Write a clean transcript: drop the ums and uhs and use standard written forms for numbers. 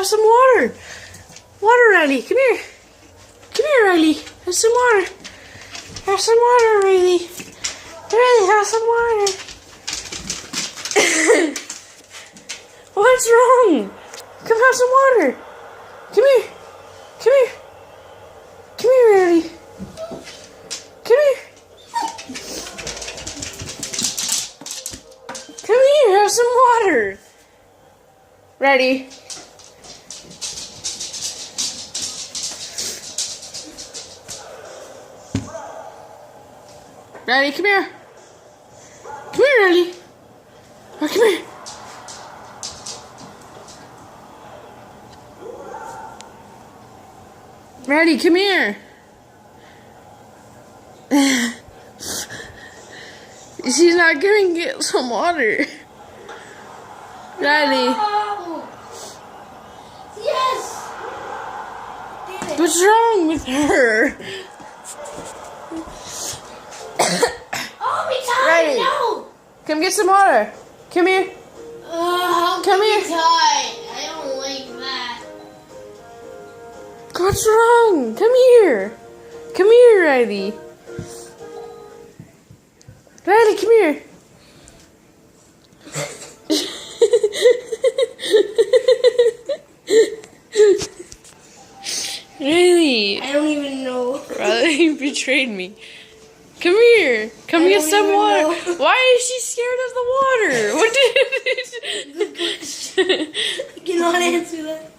have some water. Water, Riley. Come here. Come here, Riley. Have some water. Have some water, Riley. Riley, have some water. What's wrong? Come have some water. Come here. Come here. Come here, Riley. Come here. Come here, have some water. Ready? Ready, come here. Come here, Ready. Oh, come here. Ready, come here. She's not gonna get some water. Ready. Oh. Yes. What's wrong with her? Oh, me tired. Ready. No. Come get some water. Come here. Come here. Tired. I don't like that. What's wrong? Come here. Come here, Riley. Riley, come here. Really? I don't even know. Riley betrayed me. Come here. Come get some water. know. Why is she scared of the water? What did I cannot answer that.